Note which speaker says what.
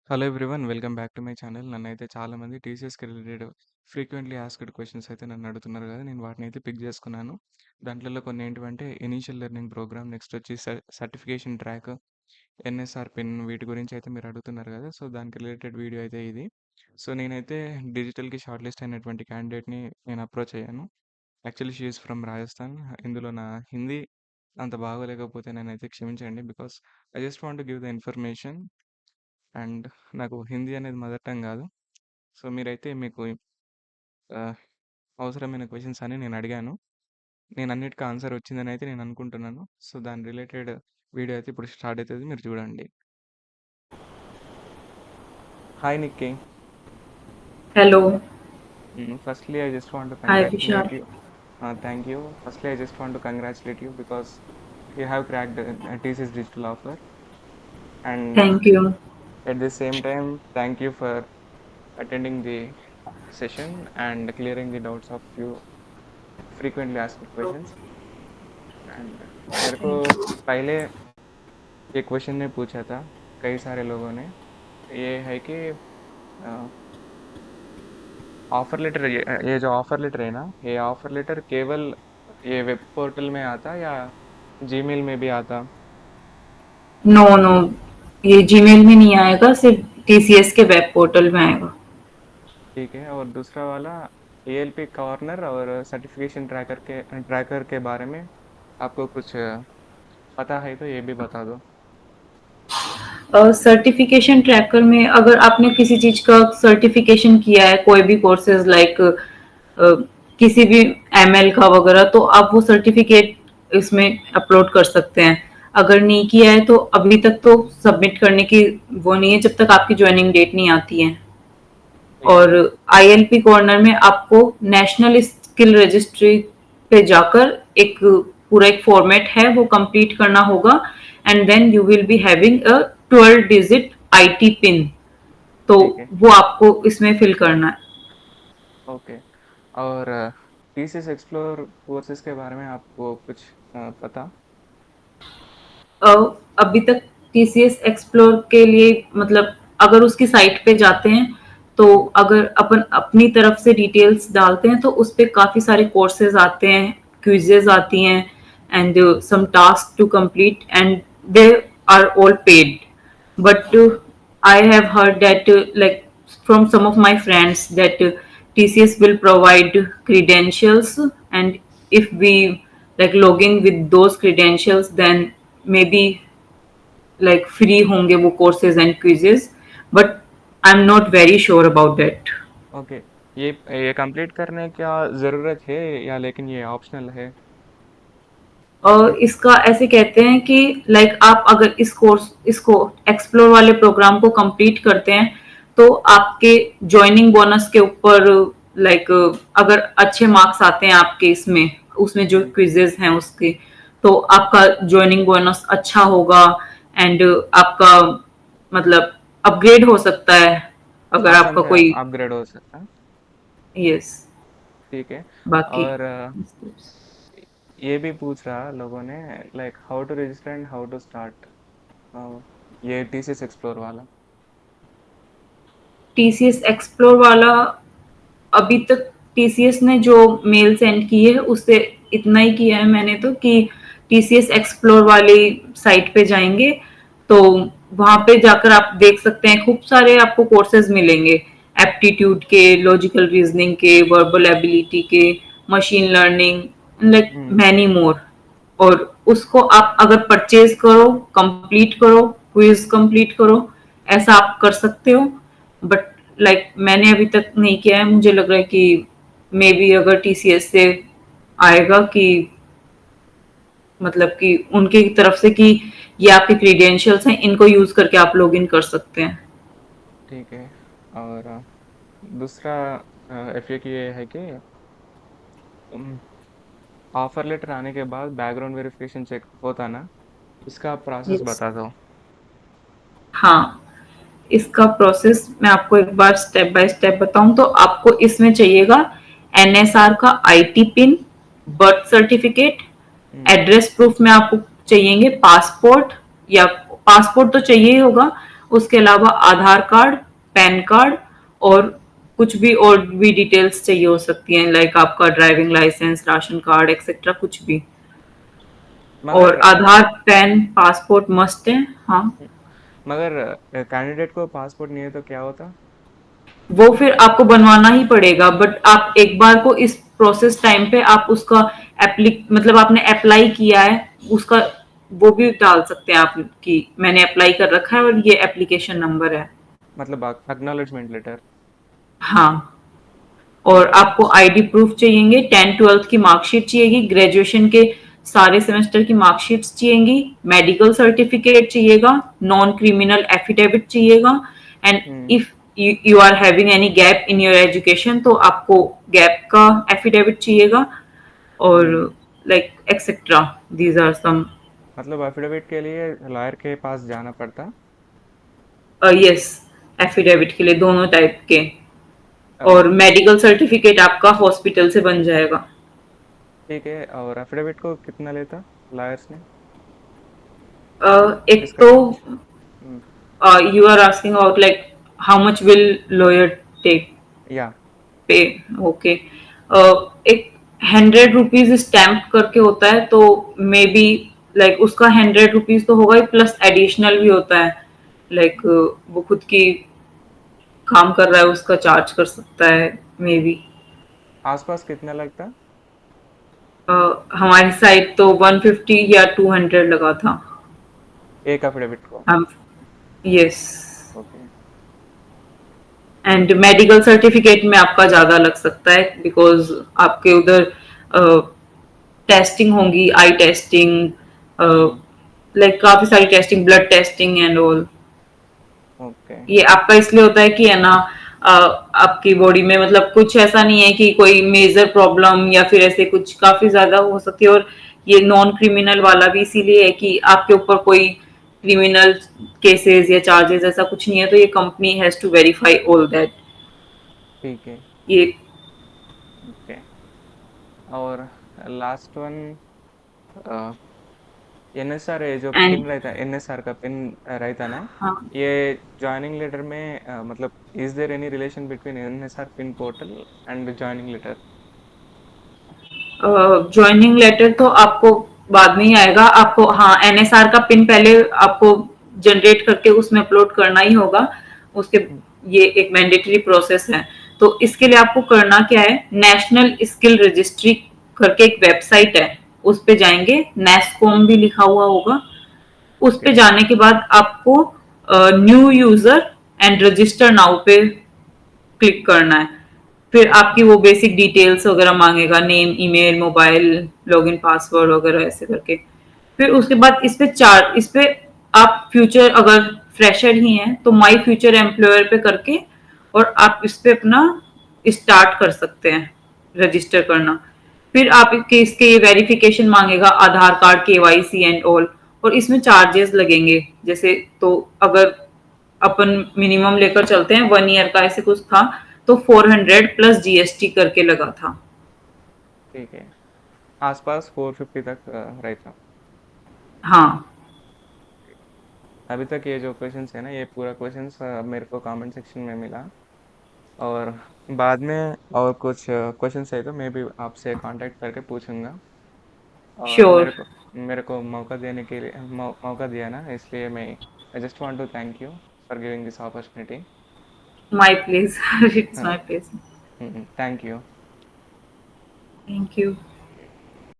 Speaker 1: Hello everyone welcome back to my channel. నన్నైతే చాలామంది టీసీఎస్కి related frequently asked questions అయితే నన్ను అడుగుతున్నారు కదా, నేను వాటిని అయితే పిక్ చేసుకున్నాను. దాంట్లో కొన్ని ఏంటివంటే ఇనీషియల్ లెర్నింగ్ ప్రోగ్రామ్, నెక్స్ట్ వచ్చి సర్టిఫికేషన్ ట్రాక్, ఎన్ఎస్ఆర్ పిన్, వీటి గురించి అయితే మీరు అడుగుతున్నారు కదా. సో దానికి రిలేటెడ్ వీడియో అయితే ఇది. సో నేనైతే డిజిటల్కి షార్ట్ లిస్ట్ అయినటువంటి క్యాండిడేట్ని నేను అప్రోచ్ అయ్యాను. Actually she is from Rajasthan. ఇందులో నా హిందీ అంత బాగోలేకపోతే నేనైతే క్షమించండి, because I just want give the information. And నాకు హిందీ అనేది మదర్ టంగ్ కాదు. సో మీరైతే మీకు అవసరమైన క్వశ్చన్స్ అని నేను అడిగాను. నేను అన్నిటికీ ఆన్సర్ వచ్చిందని అయితే నేను అనుకుంటున్నాను. సో దాని రిలేటెడ్ వీడియో అయితే ఇప్పుడు స్టార్ట్ అవుతుంది, మీరు చూడండి. Hi Nikki.
Speaker 2: Hello.
Speaker 1: Firstly I just want to
Speaker 2: Hi,
Speaker 1: congratulate
Speaker 2: Vishal.
Speaker 1: You. Thank you. Firstly I just want to congratulate you because you have cracked TCS digital offer. And
Speaker 2: Thank you.
Speaker 1: at the same time, thank you for attending the session and clearing the doubts of few frequently asked questions. And मेरे को पहले ये question ने पूछा था कई सारे लोगों ने, ये है कि ऑफर लेटर, ये जो ऑफर लेटर है ना, ये ऑफर लेटर केवल ये वेब पोर्टल में आता या जीमेल में भी आता?
Speaker 2: नो नो, ये जीमेल में नहीं आएगा, सिर्फ टीसीएस के वेब पोर्टल में आएगा।
Speaker 1: ठीक है. और दूसरा वाला एएलपी कॉर्नर और सर्टिफिकेशन ट्रैकर के बारे में आपको कुछ पता है तो ये भी बता दो.
Speaker 2: सर्टिफिकेशन ट्रैकर में अगर आपने किसी चीज का सर्टिफिकेशन किया है, कोई भी कोर्सेज लाइक किसी भी एमएल का वगैरह, तो आप वो सर्टिफिकेट इसमें अपलोड कर सकते हैं। अगर नहीं किया है तो अभी तक तो सबमिट करने की वो नहीं है, जब तक आपकी ज्वाइनिंग डेट नहीं आती है।
Speaker 1: ठीक है.
Speaker 2: और आईएलपी कॉर्नर में आपको नेशनल स्किल रजिस्ट्री पे जाकर एक पूरा एक फॉर्मेट है, वो कंप्लीट करना होगा। And then you will be having a 12 digit IT pin, तो
Speaker 1: ठीक है.
Speaker 2: वो आपको इसमें फिल करना है।
Speaker 1: ओके. और टीसीएस एक्सप्लोर कोर्सेज के बारे में आपको कुछ पता?
Speaker 2: अभी तक टीसीएस एक्सप्लोर के लिए मतलब अगर उसकी साइट पे जाते हैं तो
Speaker 1: हम्म.
Speaker 2: अगर अपन अपनी तरफ से डिटेल्स डालते हैं तो उस पे काफी सारे कोर्सेज आते हैं, क्विजेज आती हैं, and some task to complete, and they are all paid. But I have heard that like from some of my friends that TCS will provide credentials, and if we like logging with those credentials, then maybe like free होंगे वो courses and quizzes, but I'm not very sure about that.
Speaker 1: Okay. ये complete करने क्या ज़रूरत है या लेकिन ये ऑप्शनल है?
Speaker 2: और इसका ऐसे कहते हैं कि लाइक आप अगर इसको एक्सप्लोर वाले प्रोग्राम को कंप्लीट करते हैं तो आपके ज्वाइनिंग बोनस के ऊपर लाइक अगर अच्छे मार्क्स आते हैं आपके इसमें उसमें जो
Speaker 1: हम्म.
Speaker 2: क्विजेज हैं उसके, तो आपका ज्वाइनिंग बोनस अच्छा होगा। एंड आपका मतलब अपग्रेड हो सकता है अगर
Speaker 1: आसान
Speaker 2: आपका
Speaker 1: से
Speaker 2: कोई।
Speaker 1: अपग्रेड हो सकता है.
Speaker 2: यस।
Speaker 1: ठीक है.
Speaker 2: बाकी
Speaker 1: और ये भी पूछ रहा लोगों ने, like how to register and how to start, ये टीसीएस एक्सप्लोर वाला.
Speaker 2: टीसीएस एक्सप्लोर वाला अभी तक टीसीएस ने जो मेल सेंड की है उससे इतना ही किया है मैंने, तो कि टीसीएस एक्सप्लोर वाली साइट पे जाएंगे तो वहां पे जाकर आप देख सकते हैं खूब सारे आपको कोर्सेज मिलेंगे, एप्टीट्यूड के, लॉजिकल रीजनिंग के, वर्बल एबिलिटी के, machine learning, like
Speaker 1: hmm.
Speaker 2: Many more. और उसको आप अगर परचेज करो, कंप्लीट करो, क्विज कंप्लीट करो, ऐसा आप कर सकते हो। बट लाइक मैंने अभी तक नहीं किया है, मुझे लग रहा है कि मे बी अगर टीसीएस से आएगा कि मतलब कि उनकी तरफ से कि ये आपके क्रीडेंशियल्स हैं, इनको यूज करके आप लॉग इन कर सकते हैं।
Speaker 1: ठीक है. और दूसरा एफएक्यू ये है कि ऑफर लेटर आने के बाद बैकग्राउंड वेरिफिकेशन चेक होता ना, इसका प्रोसेस
Speaker 2: Yes.
Speaker 1: बता दो.
Speaker 2: हाँ, इसका प्रोसेस मैं आपको एक बार स्टेप बाय स्टेप बताऊं तो आपको इसमें चाहिएगा एनएसआर का IT pin, birth certificate,
Speaker 1: hmm.
Speaker 2: Address proof में आपको चाहिएंगे पासपोर्ट, या पासपोर्ट तो चाहिए ही होगा, उसके अलावा आधार कार्ड, पैन कार्ड और कुछ भी और भी डिटेल्स चाहिए हो सकती हैं, लाइक आपका driving licence, ration card etcetera कुछ भी। और
Speaker 1: मगर
Speaker 2: आधार, पैन, पासपोर्ट मस्ट है। हाँ,
Speaker 1: मगर कैंडिडेट को पासपोर्ट नहीं है तो क्या होता?
Speaker 2: वो फिर आपको बनवाना ही पड़ेगा, बट आप एक बार को इस प्रोसेस टाइम पे आप उसका एप्ली मतलब आपने अप्लाई किया है उसका, वो भी डाल सकते हैं आप कि मैंने अप्लाई कर रखा है और ये एप्लीकेशन नंबर है।
Speaker 1: मतलब एक्नॉलेजमेंट लेटर।
Speaker 2: हाँ, और
Speaker 1: ठीक है।
Speaker 2: आपको आईडी प्रूफ चाहिएंगे, 10th-12th की मार्कशीट चाहिएगी, ग्रेजुएशन के सारे सेमेस्टर की मार्कशीट्स चाहिएंगी, मेडिकल सर्टिफिकेट चाहिएगा, नॉन क्रिमिनल एफिडेविट चाहिएगा, and
Speaker 1: hmm.
Speaker 2: If you are having any gap in your education तो आपको गैप का एफिडेविट चाहिएगा, और
Speaker 1: hmm.
Speaker 2: Like etcetera, these are some.
Speaker 1: मतलब एफिडेविट के लिए लॉयर के पास जाना पड़ता?
Speaker 2: यस, एफिडेविट के लिए दोनों टाइप के। और
Speaker 1: और
Speaker 2: मेडिकल सर्टिफिकेट आपका हॉस्पिटल से बन जाएगा।
Speaker 1: ठीक है, और एफिडेविट को कितना लेता लॉयर्स ने
Speaker 2: एक
Speaker 1: इसका
Speaker 2: तो
Speaker 1: charge? Hmm.
Speaker 2: you are asking about like how much will lawyer take
Speaker 1: या।
Speaker 2: पे? ओके, एक 100 रुपीज स्टैम्प करके होता है, तो मे बी लाइक उसका 100 रुपीज तो होगा ही, प्लस एडिशनल भी होता है, लाइक वो खुद की काम कर रहा है उसका चार्ज कर सकता है मे बी।
Speaker 1: आसपास कितना लगता?
Speaker 2: हमारी साइड तो 150 या 200 लगा था।
Speaker 1: एक एफिडेविट को?
Speaker 2: हम, yes.
Speaker 1: Okay.
Speaker 2: And medical certificate में आपका ज्यादा लग सकता है, बिकॉज आपके उधर टेस्टिंग होंगी, आई टेस्टिंग,
Speaker 1: हम्म।
Speaker 2: लाइक काफी सारी testing, blood testing and all.
Speaker 1: Okay.
Speaker 2: ये आपका इसलिए होता है कि है ना, आपकी बॉडी में मतलब कुछ ऐसा नहीं है कि कोई मेजर प्रॉब्लम या फिर ऐसे कुछ काफी ज्यादा हो सकती है, और ये नॉन क्रिमिनल वाला भी इसीलिए है कि आपके ऊपर कोई क्रिमिनल केसेस या चार्जेस ऐसा कुछ नहीं है, तो ये company has to verify all that.
Speaker 1: ठीक है।
Speaker 2: ये
Speaker 1: ओके। और लास्ट वन, एनएसआर जो
Speaker 2: एंड
Speaker 1: पिन रहता है, एनएसआर का पिन रहता ना,
Speaker 2: हाँ,
Speaker 1: ये जॉइनिंग लेटर में मतलब is there any relation between NSR pin portal and joining letter?
Speaker 2: Joining letter तो आपको बाद में ही आएगा। आपको हाँ, एनएसआर का पिन पहले आपको जनरेट करके उसमें अपलोड करना ही होगा उसके। ये एक मैंडेटरी प्रोसेस है। तो इसके लिए आपको करना क्या है, नेशनल स्किल रजिस्ट्री करके एक वेबसाइट है, उस पे जाएंगे, नेस्कॉम भी लिखा हुआ होगा। उस
Speaker 1: ओके।
Speaker 2: पे जाने के बाद आपको new user and register now पे क्लिक करना है। फिर
Speaker 1: ओके।
Speaker 2: आपकी वो बेसिक डिटेल्स वगैरह मांगेगा, name, email, mobile, login password वगैरह ऐसे करके। फिर उसके बाद इस पे आप फ्यूचर अगर फ्रेशर ही हैं तो माई फ्यूचर एम्प्लॉयर पे करके और आप इस पे अपना स्टार्ट कर सकते हैं रजिस्टर करना। फिर आप इसके ये वेरिफिकेशन मांगेगा, आधार कार्ड, केवाईसी एंड ऑल। और इसमें चार्जेस लगेंगे, जैसे तो अगर अपन मिनिमम लेकर चलते हैं 1 ईयर का ऐसे कुछ था, तो 400 प्लस जीएसटी करके लगा था।
Speaker 1: ठीक है, आसपास 450 तक रहता।
Speaker 2: हाँ,
Speaker 1: अभी तक ये जो क्वेश्चंस है ना, ये पूरा क्वेश्चंस मेरे को कमेंट सेक्शन में मिला। और बाद में और कुछ क्वेश्चंस है तो मैं भी आपसे कांटेक्ट करके पूछूंगा। और
Speaker 2: श्योर।
Speaker 1: मेरे को मौका देने के लिए मौका दिया ना, इसलिए मैं I just want to thank you for giving this opportunity.
Speaker 2: My place, it's
Speaker 1: हाँ।
Speaker 2: My place.
Speaker 1: Thank you.
Speaker 2: Thank you.